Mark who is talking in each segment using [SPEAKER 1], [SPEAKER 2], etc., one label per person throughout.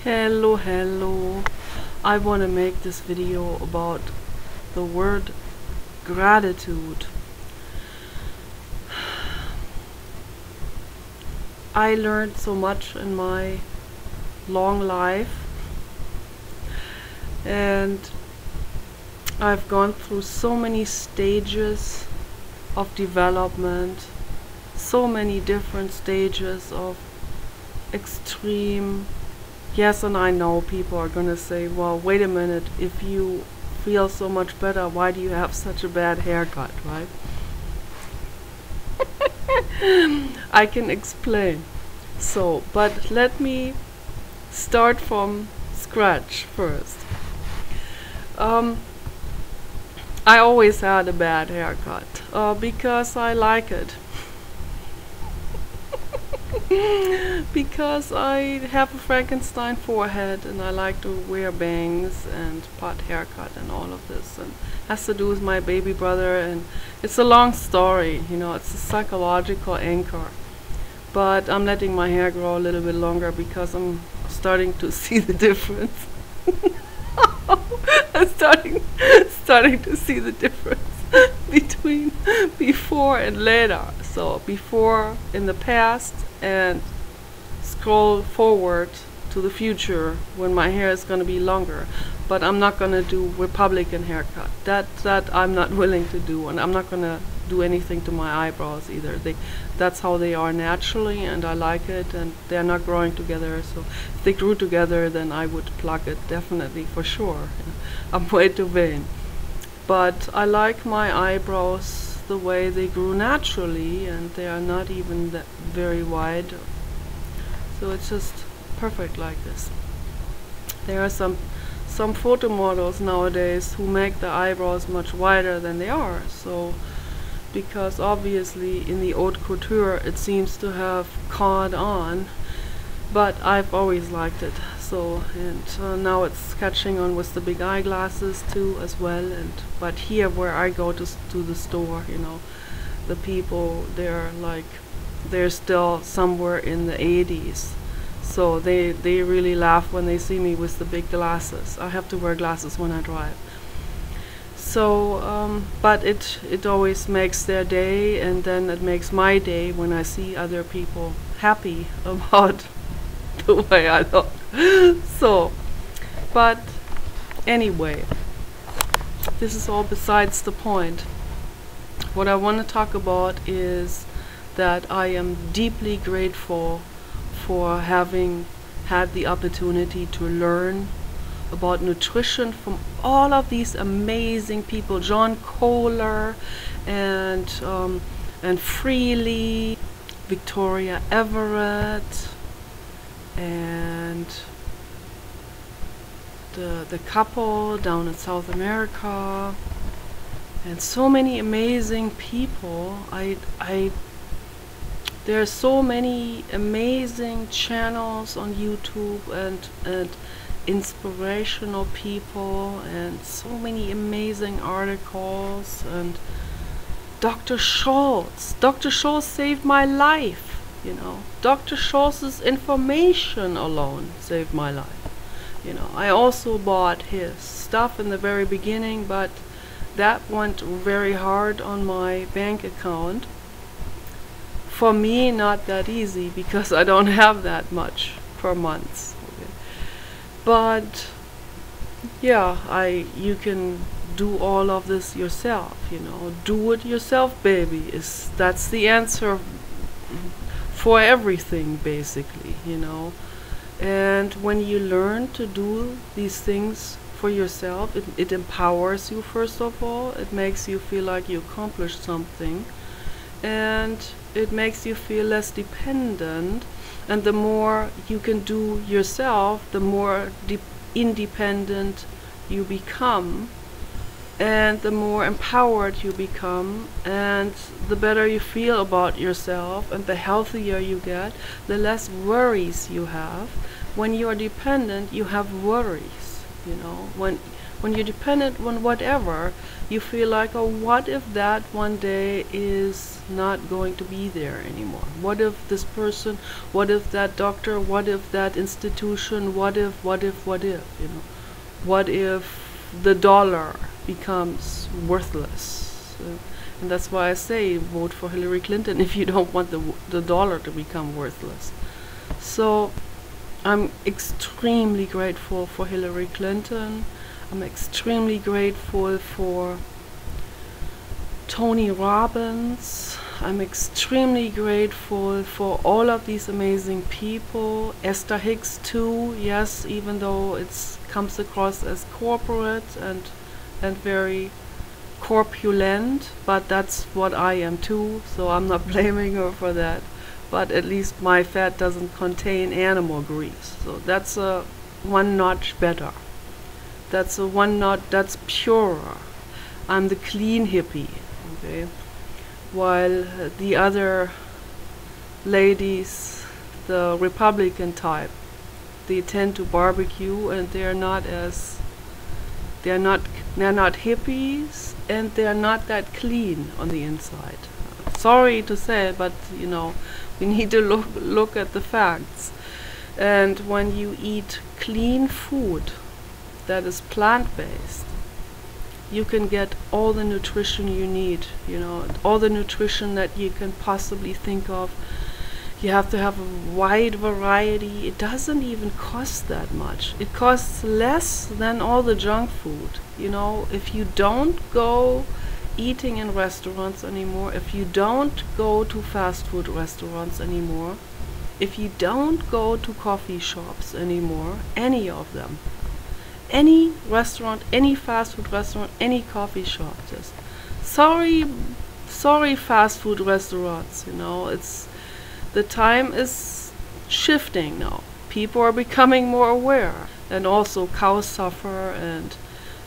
[SPEAKER 1] Hello. I want to make this video about the word gratitude. I learned so much in my long life, and I've gone through so many stages of development, so many different stages of extreme. Yes, and I know people are gonna say, well, wait a minute, if you feel so much better, why do you have such a bad haircut, right? I can explain. So, but let me start from scratch first. I always had a bad haircut because I like it. Because I have a Frankenstein forehead and I like to wear bangs and pot haircut and all of this, and has to do with my baby brother, and it's a long story, you know, it's a psychological anchor. But I'm letting my hair grow a little bit longer because I'm starting to see the difference. I'm starting to see the difference between before and later. So before in the past, and scroll forward to the future when my hair is going to be longer. But I'm not going to do Republican haircut. That I'm not willing to do, and I'm not going to do anything to my eyebrows either. That's how they are naturally, and I like it, and they're not growing together. So if they grew together, then I would pluck it, definitely, for sure. I'm way too vain. But I like my eyebrows the way they grew naturally, and they are not even that very wide. So it's just perfect like this. There are some photo models nowadays who make the eyebrows much wider than they are. So because obviously in the haute couture it seems to have caught on, but I've always liked it. So, and now it's catching on with the big eyeglasses too as well. And but here where I go to the store, you know, the people, they're still somewhere in the 80s. So they really laugh when they see me with the big glasses. I have to wear glasses when I drive. So, but it always makes their day, and then it makes my day when I see other people happy about the way I look. So, but anyway, this is all besides the point. What I want to talk about is that I am deeply grateful for having had the opportunity to learn about nutrition from all of these amazing people, John Kohler and Freely, Victoria Everett, and the couple down in South America, and so many amazing people. There are so many amazing channels on YouTube and inspirational people, and so many amazing articles. And Dr. Scholl's saved my life. You know, Dr. Scholl's information alone saved my life. You know, I also bought his stuff in the very beginning, but that went very hard on my bank account. For me, not that easy, because I don't have that much per month. Okay. But yeah, you can do all of this yourself. You know, do it yourself, baby. That's the answer for everything, basically, you know. And when you learn to do these things for yourself, it empowers you, first of all. It makes you feel like you accomplished something, and it makes you feel less dependent. And the more you can do yourself, the more independent you become, and the more empowered you become, and the better you feel about yourself, and the healthier you get, the less worries you have. When you are dependent, you have worries, you know. when you're dependent on whatever, you feel like, oh, what if that one day is not going to be there anymore? What if this person, what if that doctor, what if that institution, what if, you know? What if the dollar becomes worthless? And that's why I say vote for Hillary Clinton if you don't want the dollar to become worthless. So I'm extremely grateful for Hillary Clinton. I'm extremely grateful for Tony Robbins. I'm extremely grateful for all of these amazing people. Esther Hicks too, yes, even though it comes across as corporate and very corpulent, but that's what I am too, so I'm not blaming her for that. But at least my fat doesn't contain animal grease, so that's a one notch better. That's a one notch, that's purer. I'm the clean hippie, okay? While the other ladies, the Republican type, they tend to barbecue, and they're not hippies, and they're not that clean on the inside. Sorry to say, but you know, we need to look at the facts. And when you eat clean food that is plant-based, you can get all the nutrition you need, you know, all the nutrition that you can possibly think of. You have to have a wide variety. It doesn't even cost that much. It costs less than all the junk food. You know, if you don't go eating in restaurants anymore, if you don't go to fast food restaurants anymore, if you don't go to coffee shops anymore, any of them, any restaurant, any fast food restaurant, any coffee shop, just sorry fast food restaurants, you know, the time is shifting now. People are becoming more aware, and also cows suffer, and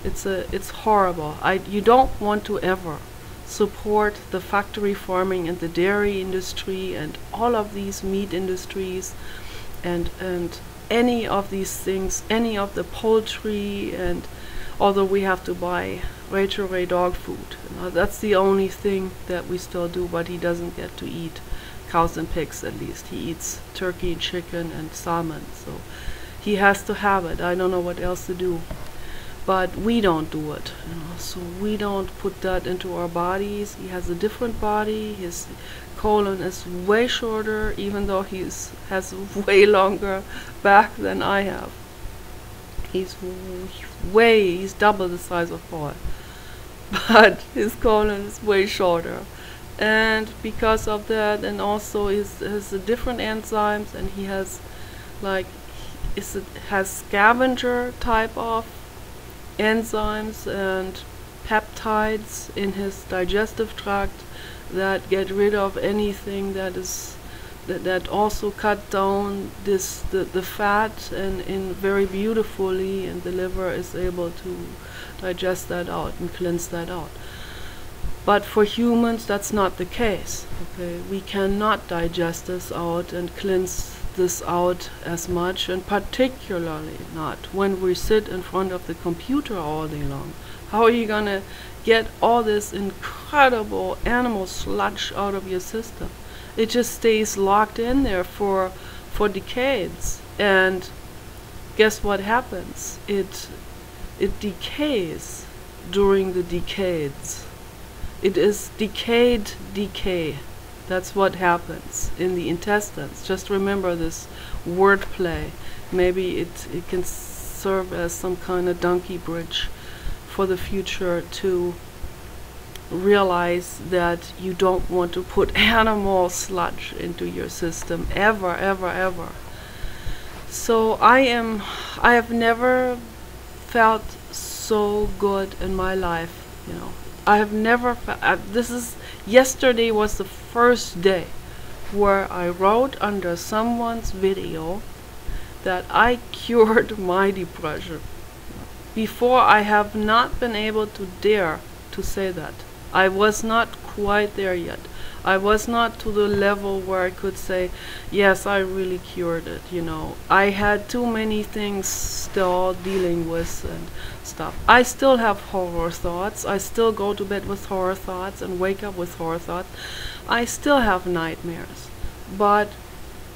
[SPEAKER 1] it's horrible. You don't want to ever support the factory farming and the dairy industry and all of these meat industries and any of these things, any of the poultry, and although we have to buy Rachel Ray dog food, you know, that's the only thing that we still do, but he doesn't get to eat cows and pigs. At least he eats turkey, chicken, and salmon, so he has to have it. I don't know what else to do, but we don't do it, you know, so we don't put that into our bodies. He has a different body. His colon is way shorter, even though has way longer back than I have. He's double the size of Paul, but his colon is way shorter. And because of that, and also has different enzymes, and he has has scavenger type of enzymes and peptides in his digestive tract that get rid of anything that also cut down the fat and very beautifully, and the liver is able to digest that out and cleanse that out. But for humans, that's not the case. Okay, we cannot digest this out and cleanse this out as much, and particularly not when we sit in front of the computer all day long. How are you gonna get all this incredible animal sludge out of your system? It just stays locked in there for decades, and guess what happens? It decays during the decades. It is decay. That's what happens in the intestines. Just remember this wordplay. Maybe it can serve as some kind of donkey bridge for the future to realize that you don't want to put animal sludge into your system ever, ever, ever. So I have never felt so good in my life, you know. I have never yesterday was the first day where I wrote under someone's video that I cured my depression. Before, I have not been able to dare to say that. I was not quite there yet. I was not to the level where I could say, yes, I really cured it, you know. I had too many things still dealing with and stuff. I still have horror thoughts. I still go to bed with horror thoughts and wake up with horror thoughts. I still have nightmares. But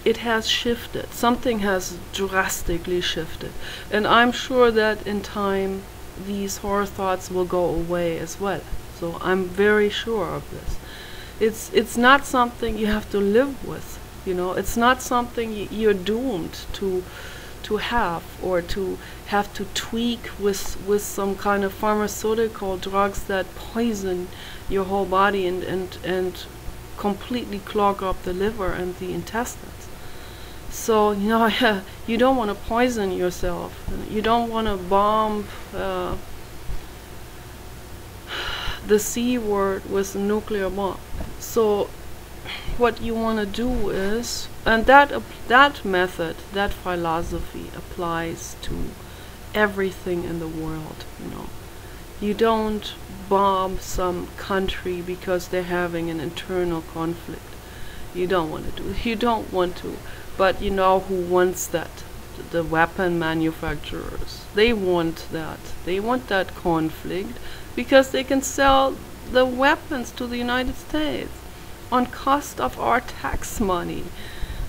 [SPEAKER 1] it has shifted. Something has drastically shifted. And I'm sure that in time these horror thoughts will go away as well. So I'm very sure of this. It's not something you have to live with, you know. It's not something you're doomed to have, or to have to tweak with some kind of pharmaceutical drugs that poison your whole body and completely clog up the liver and the intestines. So, you know, you don't want to poison yourself. You don't want to bomb the C word with a nuclear bomb. So what you want to do is, and that method, that philosophy applies to everything in the world, you know. You don't bomb some country because they're having an internal conflict. You don't want to do it. You don't want to. But you know who wants that? The weapon manufacturers. They want that. They want that conflict because they can sell the weapons to the United States on cost of our tax money.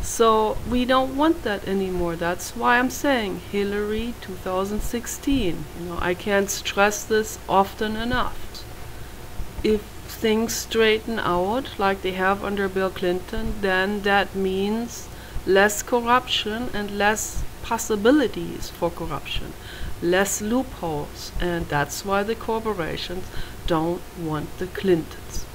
[SPEAKER 1] So we don't want that anymore. That's why I'm saying Hillary 2016. You know, I can't stress this often enough. If things straighten out like they have under Bill Clinton, then that means less corruption and less possibilities for corruption, less loopholes, and that's why the corporations don't want the Clintons.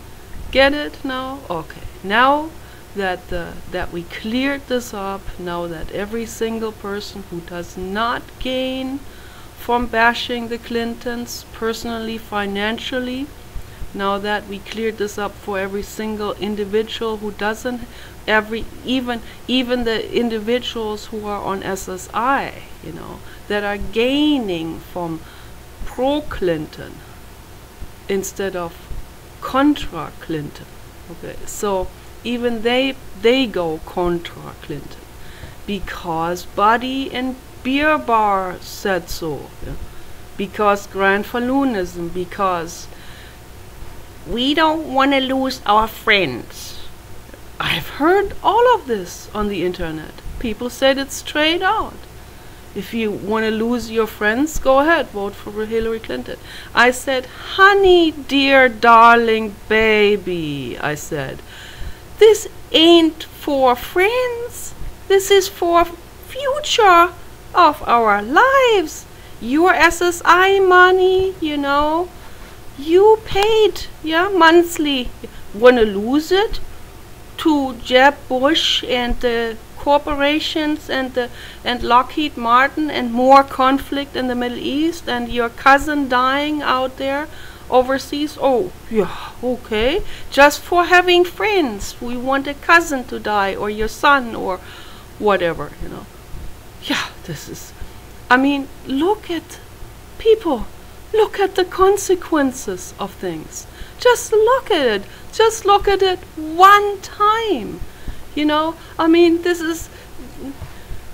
[SPEAKER 1] Get it now? Okay. Now that we cleared this up, now that every single person who does not gain from bashing the Clintons personally, financially, now that we cleared this up for every single individual who doesn't, even the individuals who are on SSI, you know, that are gaining from pro-Clinton instead of contra Clinton. Okay, so even they go contra Clinton because Buddy and Beer Bar said so, yeah? Because Grand Falloonism, because we don't want to lose our friends. I've heard all of this on the internet. People said it straight out. If you want to lose your friends, go ahead, vote for Hillary Clinton. I said, honey, dear, darling, baby, I said, this ain't for friends. This is for future of our lives. Your SSI money, you know, you paid, yeah, monthly. Want to lose it to Jeb Bush and the corporations and Lockheed Martin and more conflict in the Middle East and your cousin dying out there overseas? Oh, yeah, okay. Just for having friends. We want a cousin to die, or your son, or whatever, you know. Yeah, this is, I mean, look at people. Look at the consequences of things. Just look at it. Just look at it one time. You know, I mean, this is,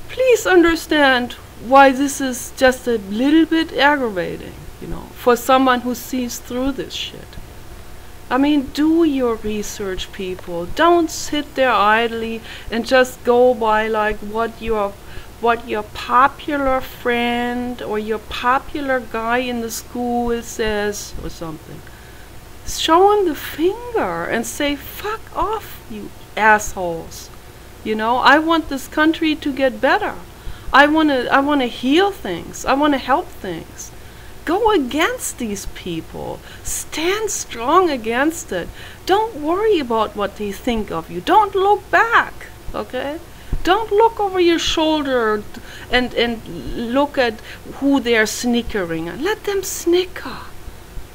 [SPEAKER 1] please understand why this is just a little bit aggravating, you know, for someone who sees through this shit. I mean, do your research, people. Don't sit there idly and just go by like what your popular friend or your popular guy in the school says or something. Show him the finger and say, fuck off, you assholes. You know, I want this country to get better. I want to heal things. I want to help things. Go against these people. Stand strong against it. Don't worry about what they think of you. Don't look back, okay? Don't look over your shoulder and look at who they're snickering at. Let them snicker.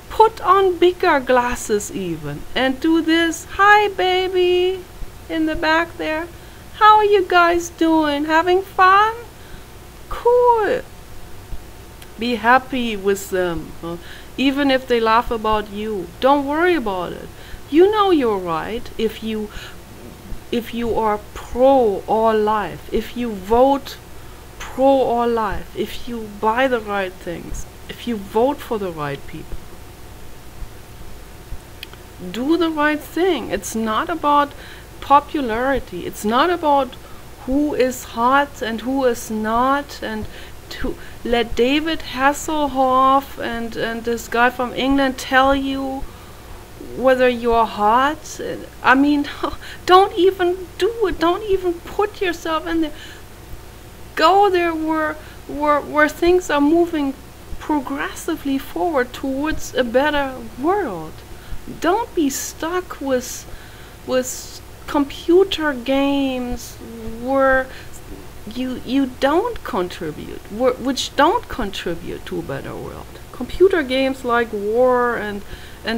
[SPEAKER 1] Put on bigger glasses even and do this. Hi, baby, in the back there. How are you guys doing? Having fun? Cool. Be happy with them. Even if they laugh about you. Don't worry about it. You know you're right if you are pro all life, if you vote pro all life, if you buy the right things, if you vote for the right people. Do the right thing. It's not about popularity. It's not about who is hot and who is not, and to let David Hasselhoff and this guy from England tell you whether you're hot. I mean, don't even do it. Don't even put yourself in there. Go there where things are moving progressively forward towards a better world. Don't be stuck with computer games where you don't contribute, which don't contribute to a better world. Computer games like war and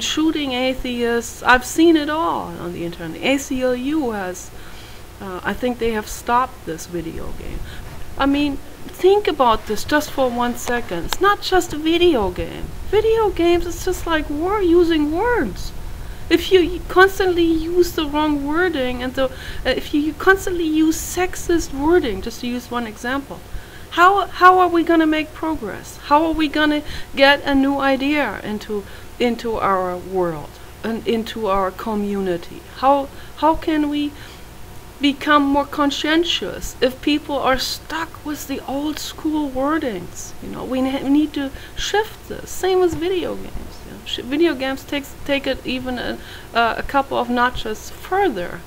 [SPEAKER 1] shooting atheists. I've seen it all on the internet. ACLU has, I think they have stopped this video game. I mean, think about this just for 1 second. It's not just a video game. Video games, it's just like using words. If you constantly use the wrong wording and if you constantly use sexist wording, just to use one example, how are we going to make progress? How are we going to get a new idea into our world and into our community? How can we become more conscientious if people are stuck with the old school wordings? You know, we need to shift this. Same as video games. You know, video games take it even a couple of notches further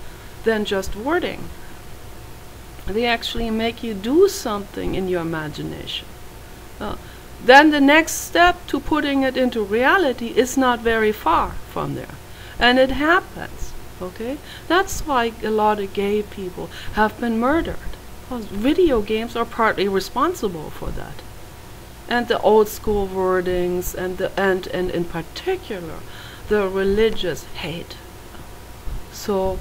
[SPEAKER 1] than just wording. They actually make you do something in your imagination. Then the next step to putting it into reality is not very far from there, and it happens. Okay, that's why a lot of gay people have been murdered, because video games are partly responsible for that, and the old school wordings and in particular the religious hate. So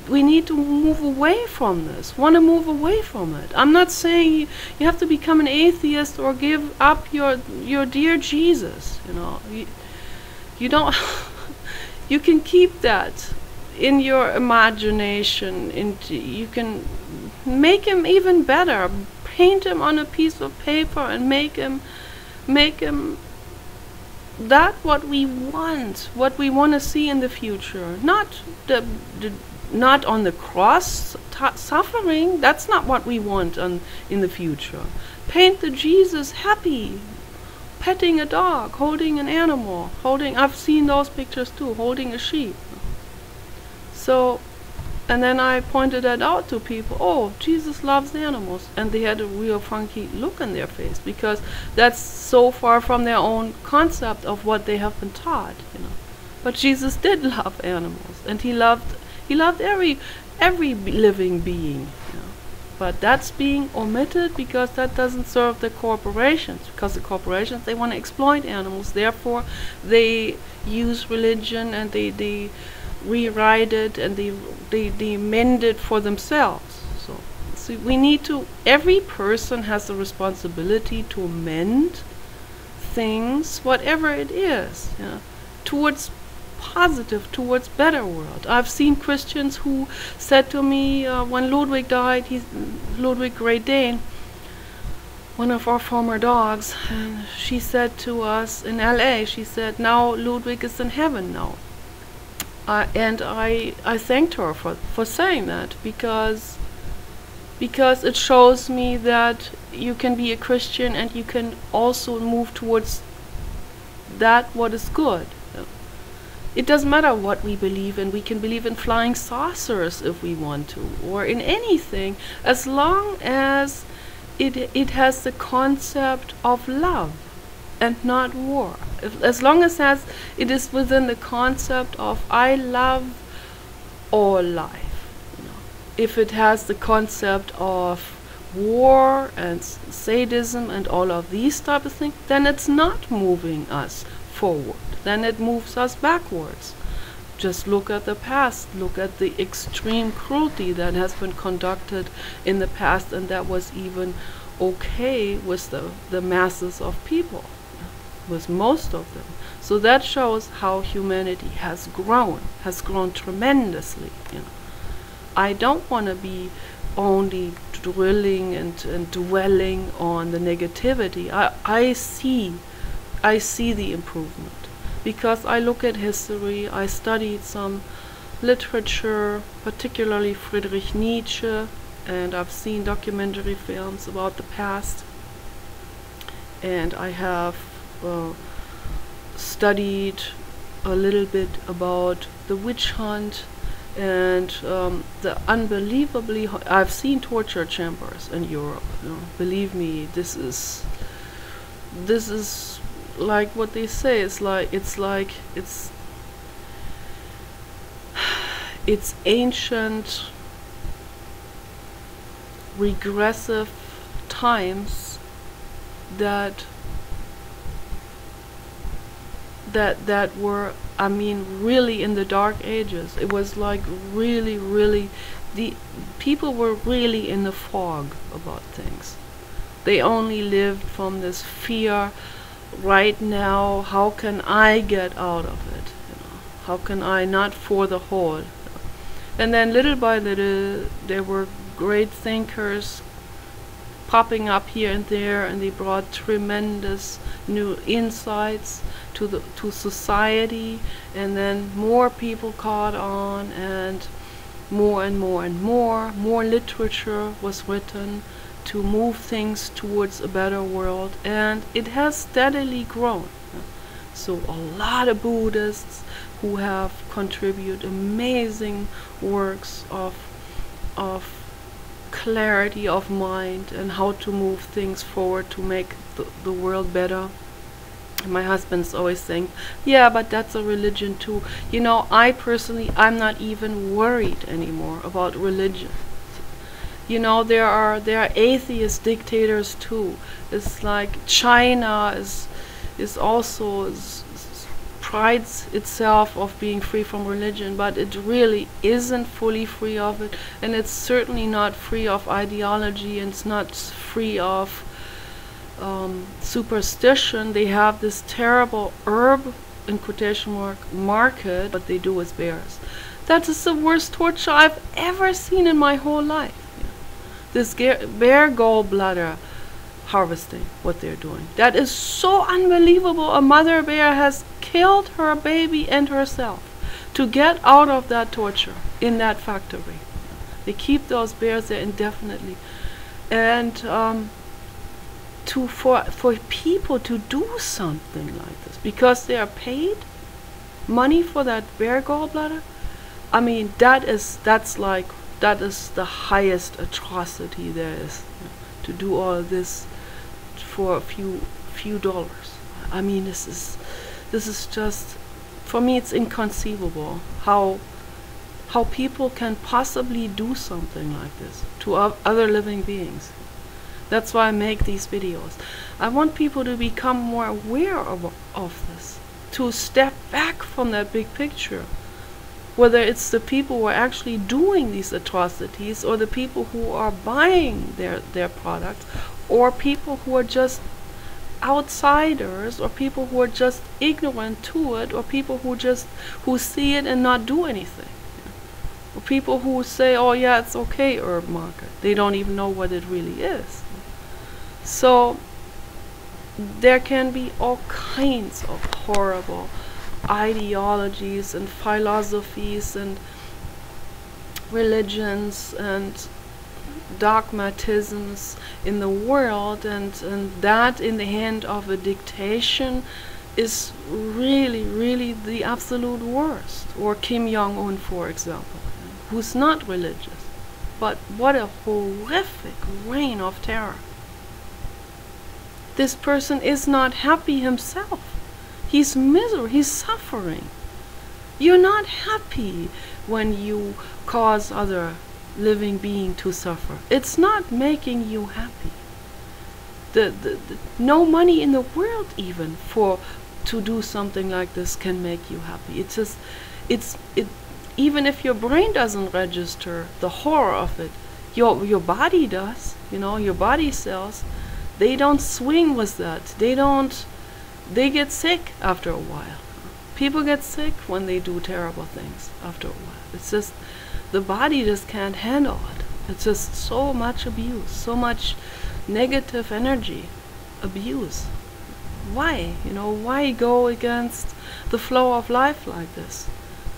[SPEAKER 1] we need to move away from this. Want to move away from it. I'm not saying you have to become an atheist or give up your dear Jesus. You know, you don't. You can keep that in your imagination. You can make him even better. Paint him on a piece of paper and make him that what we want to see in the future. Not on the cross suffering. That's not what we want in the future. Paint the Jesus happy, petting a dog, holding an animal, I've seen those pictures too, holding a sheep. So, and then I pointed that out to people. Oh, Jesus loves animals. And they had a real funky look on their face, because that's so far from their own concept of what they have been taught, you know. But Jesus did love animals, and he loved every living being, you know. But that's being omitted because that doesn't serve the corporations, because the corporations, they want to exploit animals. Therefore, they use religion and they rewrite it and they mend it for themselves. So we need to, every person has the responsibility to mend things, whatever it is, you know, towards positive, towards better world. I've seen Christians who said to me when Ludwig died, Ludwig Great Dane, one of our former dogs, and she said to us in LA, she said, now Ludwig is in heaven now. And I thanked her for saying that, because it shows me that you can be a Christian and you can also move towards that what is good. It doesn't matter what we believe in. We can believe in flying saucers if we want to, or in anything, as long as it has the concept of love and not war. As long as it is within the concept of I love all life. You know. If it has the concept of war and sadism and all of these type of things, then it's not moving us forward. Then it moves us backwards. Just look at the past. Look at the extreme cruelty that has been conducted in the past, and that was even okay with the masses of people, with most of them. So that shows how humanity has grown tremendously. I don't want to be only dwelling and dwelling on the negativity. I see the improvement because I look at history. I studied some literature, particularly Friedrich Nietzsche, and I've seen documentary films about the past, and I have studied a little bit about the witch hunt and the unbelievably I've seen torture chambers in Europe. Believe me, this is like what they say. It's ancient, regressive times that were, I mean, really in the dark ages. It was like really, the people were really in the fog about things. They only lived from this fear. Right now, how can I get out of it? How can I not for the whole? And then little by little, there were great thinkers popping up here and there, and they brought tremendous new insights to society, and then more people caught on, and more literature was written to move things towards a better world, and it has steadily grown. So a lot of Buddhists who have contributed amazing works of clarity of mind and how to move things forward to make the world better. And my husband's always saying, yeah, but that's a religion too. I personally, I'm not even worried anymore about religion. There are atheist dictators too. It's like China is also prides itself of being free from religion, but it really isn't fully free of it, and it's certainly not free of ideology, and it's not free of superstition. They have this terrible herb, in quotation market, what they do with bears. That is the worst torture I've ever seen in my whole life. This bear gallbladder harvesting, what they're doing. That is so unbelievable. A mother bear has killed her baby and herself to get out of that torture in that factory. They keep those bears there indefinitely. And for people to do something like this because they are paid money for that bear gallbladder, I mean, that is the highest atrocity there is, to do all this for a few dollars. I mean, this is just, for me, it's inconceivable how people can possibly do something like this to other living beings. That's why I make these videos. I want people to become more aware of this, to step back from that big picture. Whether it's the people who are actually doing these atrocities, or the people who are buying their products, or people who are just outsiders, or people who are just ignorant to it, or people who see it and not do anything. Or people who say, oh yeah, it's okay, herb market. They don't even know what it really is. So there can be all kinds of horrible ideologies and philosophies and religions and dogmatisms in the world, and that in the hand of a dictation is really the absolute worst. Or Kim Jong-un, for example, who's not religious, but what a horrific reign of terror. This person is not happy himself. He's miserable, he's suffering. You're not happy when you cause other living being to suffer. It's not making you happy. No money in the world even to do something like this can make you happy. It's just, even if your brain doesn't register the horror of it, your body does. Your body cells, they don't swing with that. They don't they get sick after a while. People get sick when they do terrible things after a while. It's just the body just can't handle it. It's just so much abuse, so much negative energy, abuse. Why? Why go against the flow of life like this?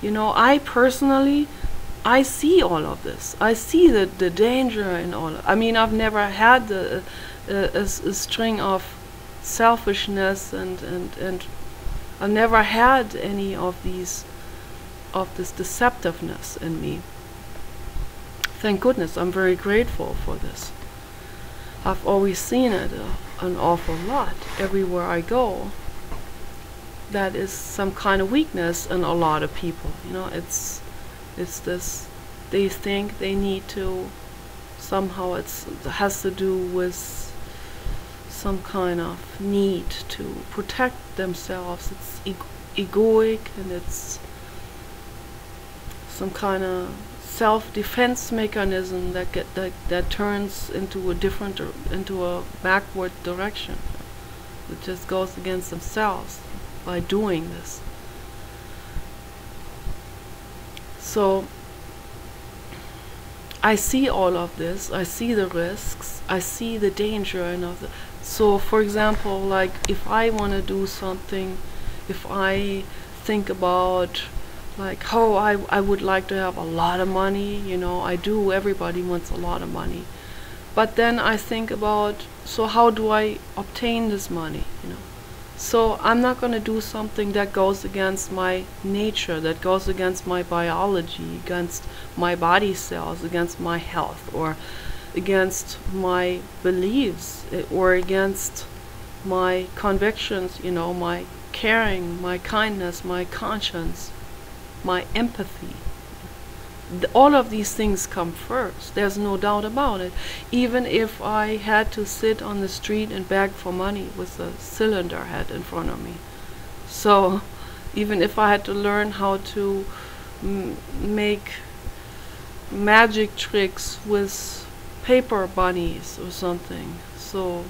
[SPEAKER 1] I personally, I see all of this. I see the danger in all of it. I mean, I've never had a string of selfishness and I've never had any of this deceptiveness in me. Thank goodness, I'm very grateful for this. I've always seen it an awful lot everywhere I go. That is some kind of weakness in a lot of people. It's this, they think they need to, somehow it has to do with some kind of need to protect themselves. It's egoic, and it's some kind of self-defense mechanism that turns into a backward direction. It just goes against themselves by doing this. So I see all of this. I see the risks. I see the danger and of the. So, for example, like if I want to do something, if I think about like, oh, I would like to have a lot of money, I do, everybody wants a lot of money. But then I think about, so how do I obtain this money, So I'm not going to do something that goes against my nature, that goes against my biology, against my body cells, against my health, or against my beliefs, or against my convictions, my caring, my kindness, my conscience, my empathy. All of these things come first. There's no doubt about it. Even if I had to sit on the street and beg for money with a cylinder head in front of me. So even if I had to learn how to make magic tricks with paper bunnies or something, so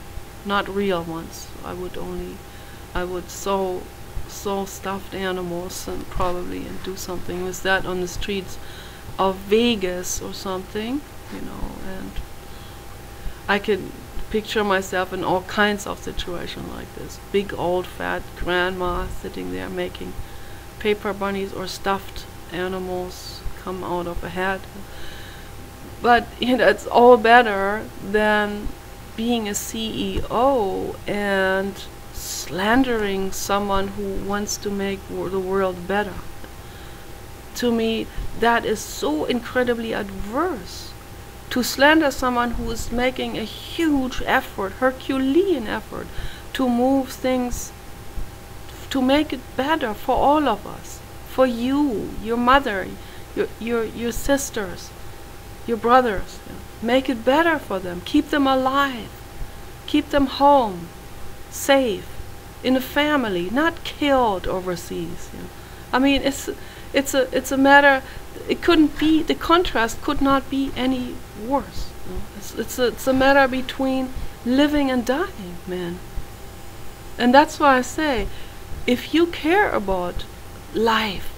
[SPEAKER 1] not real ones, I would sew stuffed animals and do something with that on the streets of Vegas or something, and I could picture myself in all kinds of situations like this. Big old fat grandma sitting there making paper bunnies or stuffed animals come out of a hat. But it's all better than being a CEO and slandering someone who wants to make the world better. To me, that is so incredibly adverse. To slander someone who is making a huge effort, Herculean effort, to move things, to make it better for all of us, for you, your mother, your sisters, your brothers. Make it better for them. Keep them alive. Keep them home, safe, in a family, not killed overseas. I mean, it's a matter. It couldn't be. The contrast could not be any worse. It's a matter between living and dying, man. And that's why I say, if you care about life,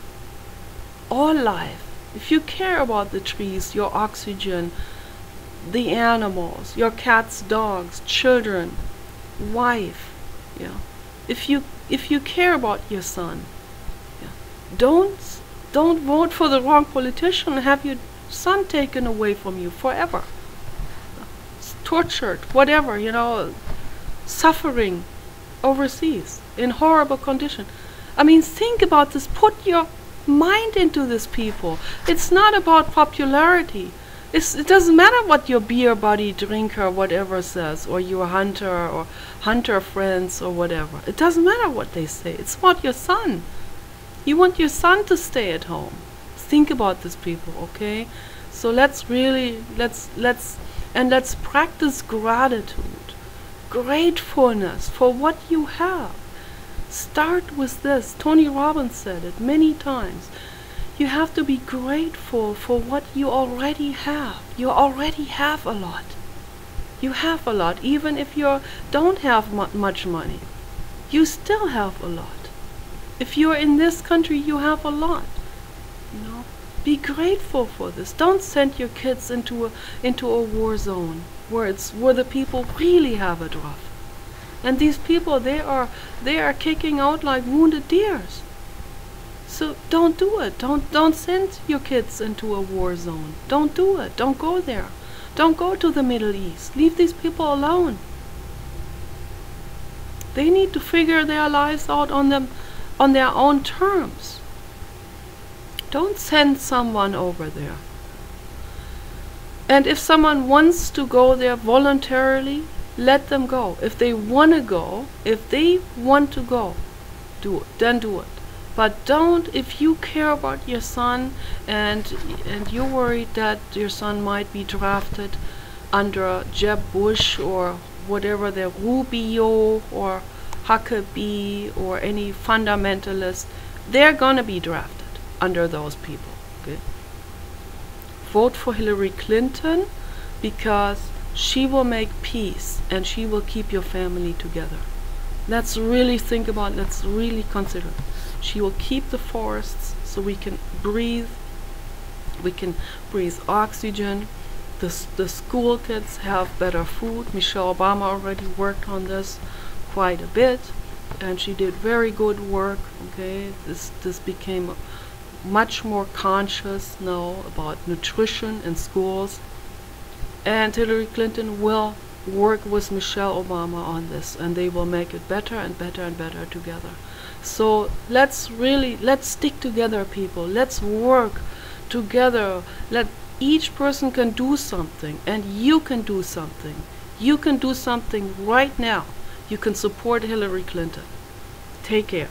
[SPEAKER 1] all life, if you care about the trees, your oxygen, the animals, your cats, dogs, children, wife, if you care about your son, don't vote for the wrong politician and have your son taken away from you forever. Tortured, whatever, suffering overseas in horrible condition. I mean, think about this. Put your mind into this, people. It's not about popularity. It doesn't matter what your beer buddy, drinker, whatever says, or your hunter friends or whatever. It doesn't matter what they say. It's about your son. You want your son to stay at home. Think about this, people, okay? So let's practice gratitude, gratefulness for what you have. Start with this. Tony Robbins said it many times. You have to be grateful for what you already have. You already have a lot. You have a lot, even if you don't have much money. you still have a lot. If you're in this country, you have a lot. You know, be grateful for this. Don't send your kids into a war zone where the people really have it rough. And these people, they are kicking out like wounded deers. So don't do it. Don't send your kids into a war zone. Don't do it. Don't go there. Don't go to the Middle East. Leave these people alone. They need to figure their lives out on their own terms. Don't send someone over there. And if someone wants to go there voluntarily, let them go. If they want to go, then do it. But don't, if you care about your son and you're worried that your son might be drafted under Jeb Bush or whatever, the Rubio or Huckabee or any fundamentalist, they're gonna be drafted under those people. Okay? Vote for Hillary Clinton because she will make peace and she will keep your family together. Let's really think about it. Let's really consider. She will keep the forests so we can breathe. We can breathe oxygen. The school kids have better food. Michelle Obama already worked on this quite a bit, and she did very good work. Okay, this became much more conscious now about nutrition in schools, and Hillary Clinton will work with Michelle Obama on this, and they will make it better and better and better together. So let's stick together, people. Let's work together. Each person can do something, and you can do something. You can do something right now. You can support Hillary Clinton. Take care.